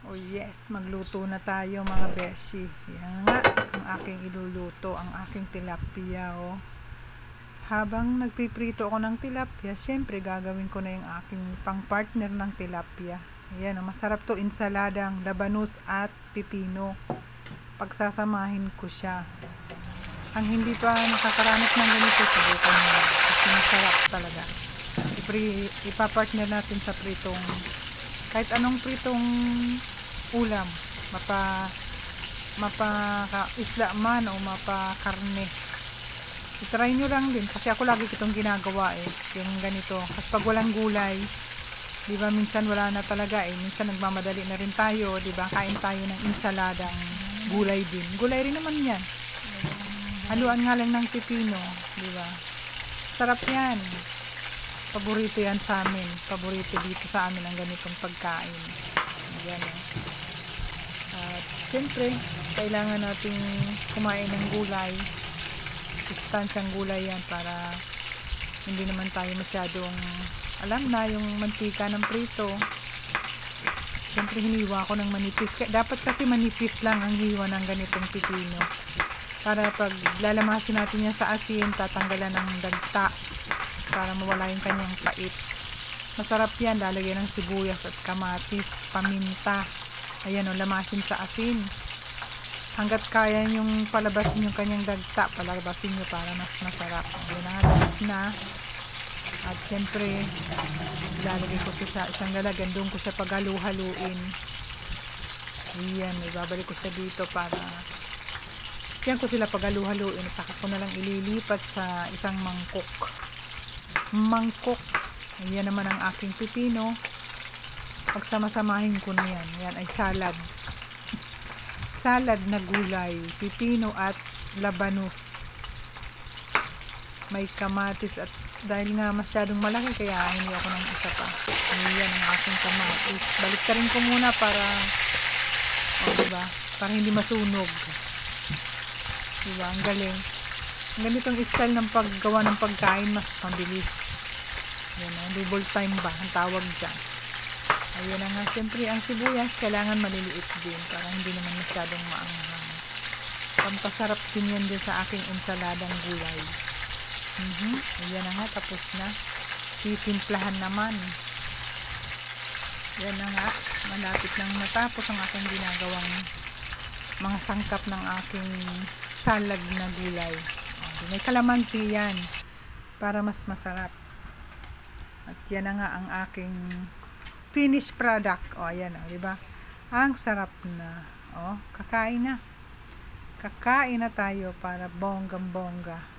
Oh yes, magluto na tayo mga beshi. Yan nga, ang aking iluluto, ang aking tilapia. Oh. Habang nagpiprito ako ng tilapia, syempre gagawin ko na yung aking pang-partner ng tilapia. Ayan, masarap to, insaladang labanus at pipino. Pagsasamahin ko siya. Ang hindi pa nakakaranas ng ganito, subukan nyo. Kasi masarap talaga. Ipa-partner natin sa pritong, kahit anong pritong ulam, mapa isda man o mapa karne. I-try nyo lang din kasi ako lagi itong ginagawa yung ganito. Kasi pag walang gulay, di ba minsan wala na talaga minsan nagmamadali na rin tayo, di ba? Kain tayo ng insaladang gulay din. Gulay rin naman yan. Haluan nga lang ng pipino, di ba? Sarap yan. Paborito yan sa amin. Paborito dito sa amin ang ganitong pagkain. Yan At syempre, kailangan nating kumain ng gulay. Sustansyang gulay yan para hindi naman tayo masyadong alam na yung mantika ng prito. Syempre hiniwa ko ng manipis. Dapat kasi manipis lang ang hiwa ng ganitong pipino. Para pag lalamasin natin yan sa asin, tatanggalan ng dagta para mawala yung kanyang pait. Masarap yan, lalagyan ng sibuyas at kamatis, paminta. Ayan o, lamasin sa asin. Hanggat kaya yung palabasin yung kanyang dagta, palabasin nyo para mas masarap. Ayan na, labas na. At syempre, lalagay ko siya sa isang lalagyan. Doon ko siya paghalu-haluin. Ayan, ibabalik ko siya dito para yan ko sila paghalu-haluin. Saka ko na lang ililipat sa isang mangkok. Ayan naman ang aking pipino. Pagsama-samahin ko na yan. Yan ay salad. Salad na gulay, pipino at labanus. May kamatis at dahil nga masyadong malaki kaya hindi ako ng isa pa. Ayan ang aking kamatis. Baliktarin ko muna para diba? Para hindi masunog. Diba? Ang galing. Ganitong style ng paggawa ng pagkain mas mabilis. Yan double time ba ang tawag dyan. Ayun na nga, syempre ang sibuyas kailangan maliliit din para hindi naman masyadong maanghang. Pampasarap din yan din sa aking ensaladang gulay. Ayan na nga, tapos na. Titimplahan naman. Yan na nga, malapit nang matapos ang aking ginagawang mga sangkap ng aking salad na gulay. May kalamansi yan para mas masarap. At yan na nga ang aking finished product. Ayan diba? Ang sarap na. Kakain na. Kakain na tayo para bonggang-bongga.